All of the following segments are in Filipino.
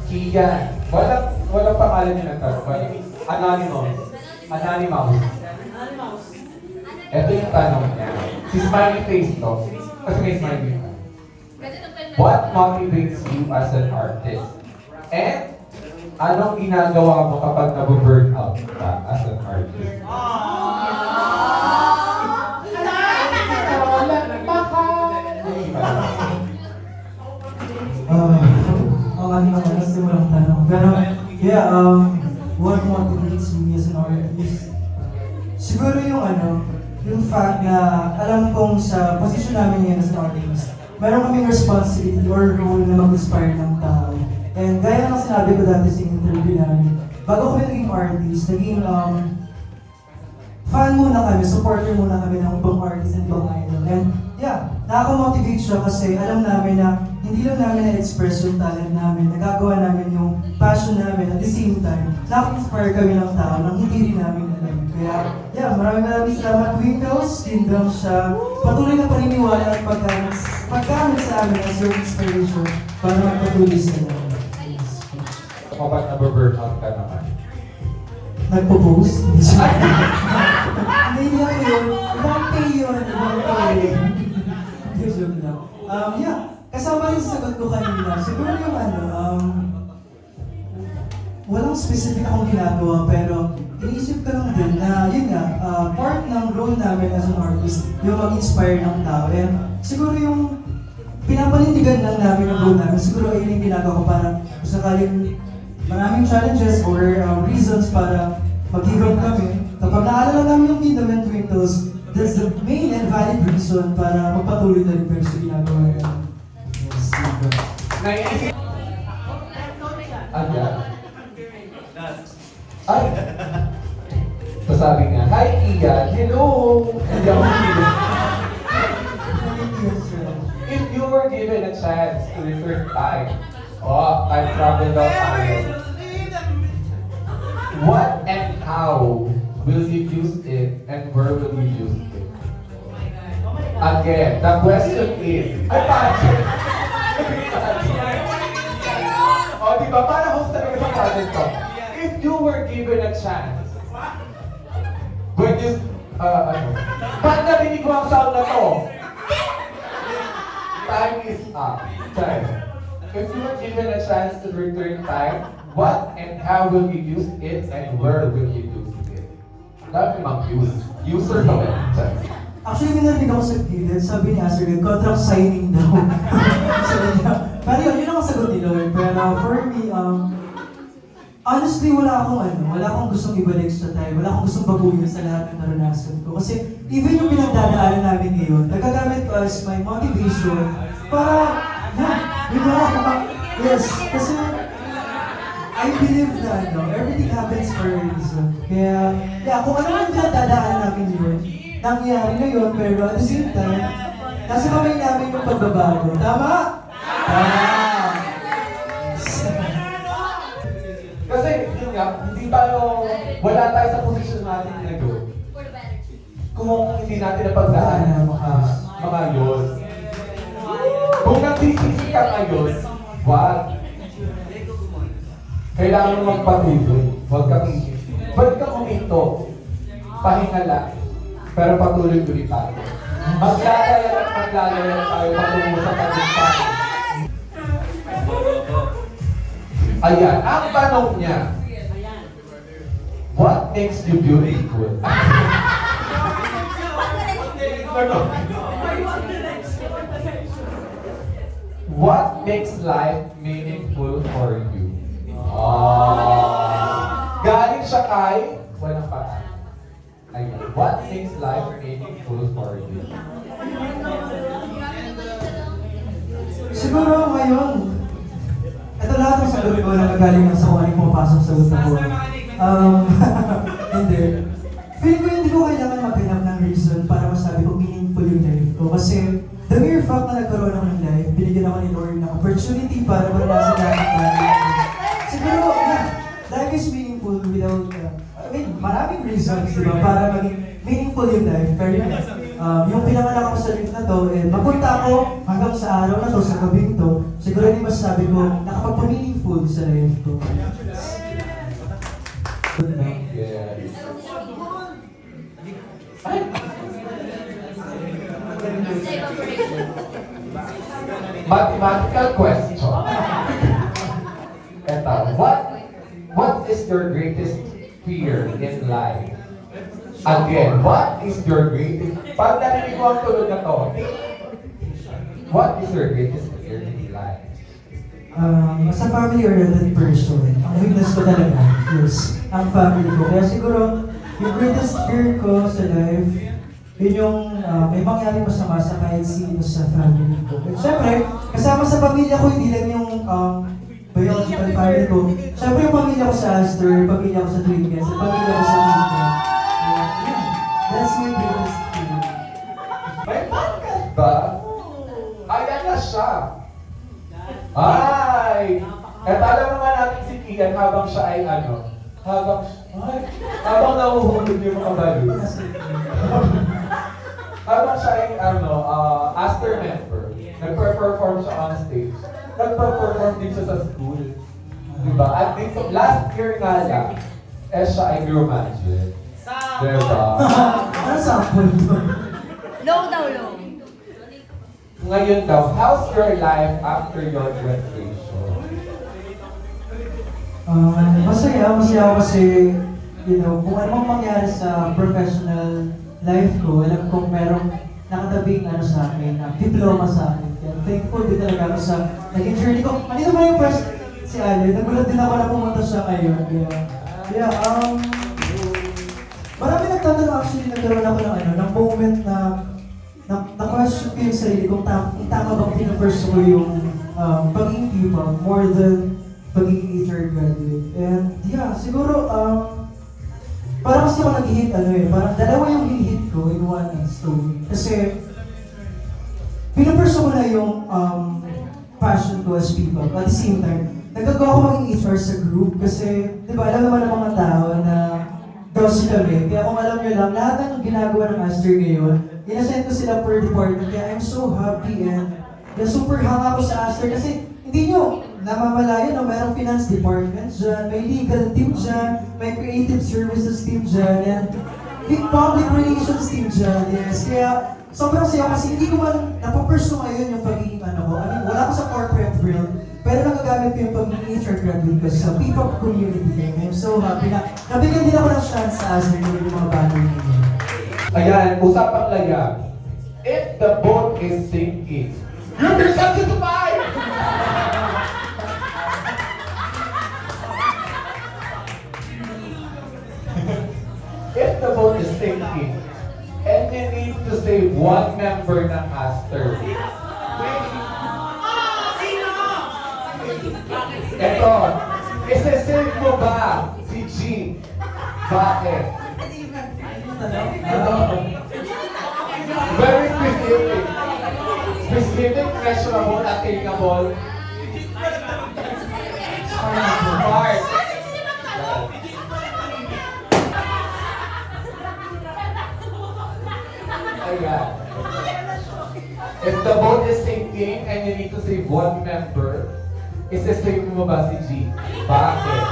Kian. Walang pangalan niya nagtanong. Anonymous. Anonymous. Ito yung tanong niya. Si smiley face to. Kasi may smiley face. What motivates you as an artist? And anong ginagawa mo kapag nabu-burn out ka as an artist? Ang simulang tanong. Pero, yeah, what motivates me as an artist? Siguro yung fact na alam kong sa position namin ngayon as an artist, meron kaming responsibility or role na mag-inspire ng tao. And gaya ng sinabi ko dati sa interview namin, bago kami naging artist, naging fan muna kami, supporter muna kami ng ibang artist and ibang idol. And yeah, nakaka-motivate siya kasi alam namin na hindi lang namin na-express yung talent namin, nagagawa namin yung passion namin at the same time, nakaka-inspire kami ng tao nang hindi rin namin alam. Kaya, yeah, maraming salamat Twinkles, Kingdom siya, patuloy na paniniwala at paggamit sa amin as your inspiration para magpatuloy sa namin. Kapag nabu-burn out ka naman? Nagpo-post? Hindi siya. Hindi lang yun. Ibang pay yun. Ibang pay. Hindi, joke lang. Yeah. Kasama rin sa sagot ko kanina. Siguro yung walang specific akong ginagawa, pero iniisip ko lang din na yun nga, part ng role namin as an artist, yung mag-inspire ng tao. And siguro yung pinapanindigan lang namin yung role namin, siguro ayun yung ginagawa ko para kung sakaling maraming challenges or reasons para mag-give up kami. Kapag naalala namin yung Kingdom and Twinkles, that's the main and valid reason para magpatuloy na rin sa ginagawa namin. Naisip. Agad. Ay! Pasabi nga, hi Ian, hello! Hindi ako kidding. If you were given a chance to return time, time travel daw tayo. What and how will you use it and where will you use it? Again, the question is, budget! O, diba? Para host talaga sa project ko. If you were given a chance, when you, pag narinig mo ang sound na to, time is up. Time. If you were given a chance to return time, what and how will you use it and where will you use it? Dami mang use. User ka ba? Actually, narinig ako sa gilid, sabi ni Asriel, contract signing daw. Pero yun ang sagot ni Lord. Pero for me, honestly, wala akong gustong ibalik sa time. Wala akong gustong baguhin sa lahat ng naranasan ko. Kasi even yung pinagdadaanan namin ngayon, nagagamit ko as my motivation para, yes, kasi I believe na everything happens for a reason. Kaya, kung ano yung pinagdadaanan namin yun, nangyari na yun, pero at the same time, nasa kamay namin yung pagbabago. Tama? Tama! Kasi, yun nga, hindi tayo, wala tayo sa posisyon natin ngayon. Kung hindi natin napagdaan mga yun. Kung nagsisisi ka ngayon, wag. Kailangan mo magpatuloy. Huwag kang isip. Ba't ka kumito? Pahinga lang. Pero patuloy-tuloy tayo. Maglalaya tayo patungo sa tagumpay. Ayan, ang tanong niya. What makes you beautiful? What makes life meaningful for you? Galing siya kay walang pata. Ayan. What makes life meaningful for you? Siguro ngayon, ito lahat ng sagot ko na nagaling sa kung anong pumapasok sa utak ko. Hindi. Feeling ko hindi ko kailangan maghanap ng reason para masabi ko meaningful yung life ko. Kasi the mere fact na nagkaroon ako ng life, binigyan ako ni Lord ng opportunity para maranasan natin tayo. Siguro, life is meaningful without, maraming reasons, di ba, para maging meaningful yung life. Pero yung pinanganak ako sa life na to, mapunta ako hanggang sa araw na to, sa gabing to, siguro hindi masasabi ko, nakapagpa-meaningful sa life. life ko. Good na. Yes. Ay! Mathematical question. Eto, what is your greatest fear in life? Again, what is your greatest... Pag narinig ko ang tulog na to, what is your greatest fear in life? As a family-oriented person, ang weakness ko talaga is ang family ko. Kaya siguro, yung greatest fear ko sa life, yun yung may mangyari masama sa kahit sino sa family ko. At syempre, kasama sa pamilya ko, hindi lang yung biological family ko. Syempre yung pamilya ko sa Astor, pamilya ko sa Twinkles, at pamilya ko sa Mika. That's my greatest fear. May podcast ba? Ayan na siya. Ay! At alam naman natin si Kian habang siya ay ano, habang nahuhulog yung mga balloons. Habang siya ay Astor member, nagper-perform siya on stage. Nagper-perform din siya sa school. Diba? At dito, last year nga lang, siya ay Girl Magic. Diba? Ano sample to? Low daw, low. Ngayon daw, how's your life after your graduation? Masaya ako kasi, you know, kung anong mangyari sa professional life ko, alam kong merong nakatabing sa akin, diploma sa akin. Kaya thankful din talaga ako sa naging journey ko. Andito ba yung first si Ali? Nagulat din ako na pumunta siya ngayon. Marami nagtatanong actually, nagkaroon ako ng moment na-question ko yung sarili kung tama bang pinapursue ko yung pagiging people more than pagiging HR graduate. And yeah, siguro, parang kasi ako nag-hit, parang dalawa yung hit ko in one story. Kasi, pinapursue ko na yung passion ko as people. At the same time, nagagawa ko maging HR sa group kasi, di ba, alam naman ng mga tao na dose kami. Kaya kung alam nyo lang, lahat ng ginagawa ng Master ngayon, inassign ko sila per department. Kaya I'm so happy and super hang ako sa Aster kasi hindi nyo namamalayan na mayroong finance department dyan, may legal team dyan, may creative services team dyan, and big public relations team dyan. Yes, kaya sobrang saya kasi hindi ko man napapursue ngayon yung pagiging ko. I mean, wala ko sa corporate world, pero nagagamit ko yung pagiging HR graduate ko sa people community. I'm so happy na nabigyan din ako ng chance sa Aster yung mga bagay nila. Ayan, usapang layag. If the boat is sinking, you're something to buy! If the boat is sinking, and you need to save one member ng Aster. Ito, isi-save mo ba si G? Bakit? Very specific. Specific, measurable, attainable. Smart. Ayan. If the boat is sinking and you need to save one member, isi-save mo ba si G? Bakit?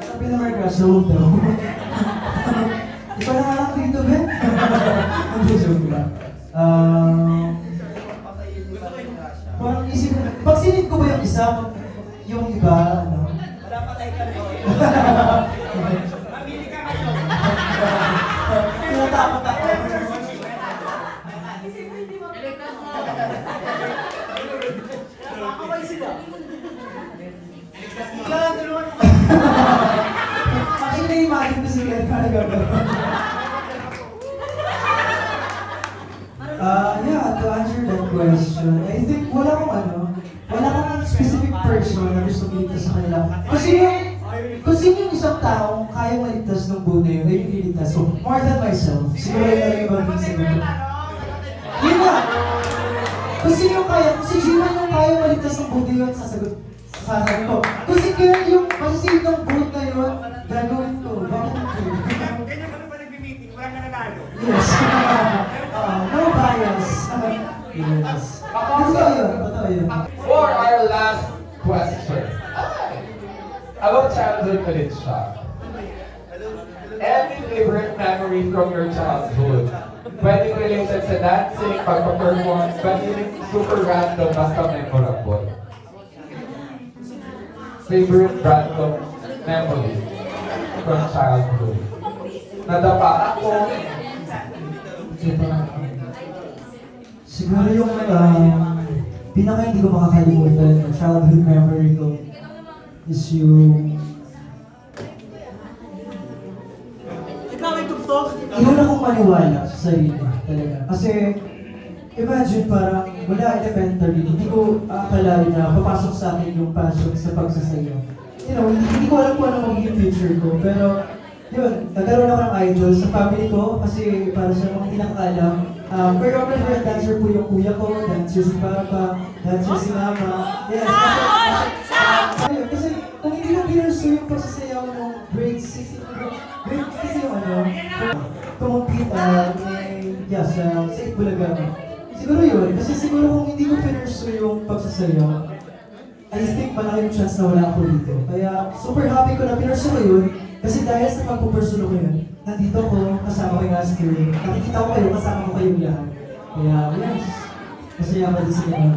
Sabi na Mark Russell daw. Di pa nanganak dito, Ben? Hindi, joke lang. Parang isip, pag sinip ko ba yung isa, yung iba, wala patay ka rin. Mamili ka ngayon. Tinatakot ako. Nakakaway sila. Actually, imagine ko sila para gagawin. Yeah, to answer that question, I think wala akong specific person na gusto ko sa kanila. Kung sino yung isang taong kaya maligtas ng buo na yun, ay yung liligtas ko. More than myself. Siguro yun ang ibang reason ko. Yun na! Kung sino yung kaya, kung si Jiman yung kaya maligtas ng buo na yun, sasagot ko. Kung si Karen yung masasave ng buo na yun, gagawin ko. Bakit ko? Ganyan ka na pa nag-meeting, wala ka nanalo. Yes. No bias. Yes. Totoo yun. For our last question. About childhood ulit siya. Any favorite memory from your childhood? Pwedeng related sa dancing, pagpa-perform, pwede rin super random, basta memorable. Favorite random memory from childhood? Nadapa ako. Siguro yung pinaka hindi ko makakalimutan na childhood memory ko is yung iyon akong maniwala sa sarili talaga. Kasi imagine parang wala elementary, hindi ko akalain na papasok sa akin yung passion sa pagsasayaw. You know, hindi ko alam kung ano magiging future ko, pero yun, nagkaroon ako ng idol sa family ko kasi para sa mga hindi nakakaalam, choreographer and dancer po yung kuya ko, dancer si Papa, dancer si Mama. Yes, ayun, kasi kung hindi ko pinursue yung pagsasayaw ng grade 6, grade 6 yung ano, kumupit sa Itbulaga. Siguro yun, kasi siguro kung hindi ko pinursue yung pagsasayaw, I think malaki yung chance na wala ako dito. Kaya super happy ko na pinursue ko yun, kasi dahil sa pagpupursue ko yun, nandito ko, kasama ko yung Asker. Nakikita ko kayo, kasama ko kayong lahat. Kaya, yes, masaya ako din sa inyo.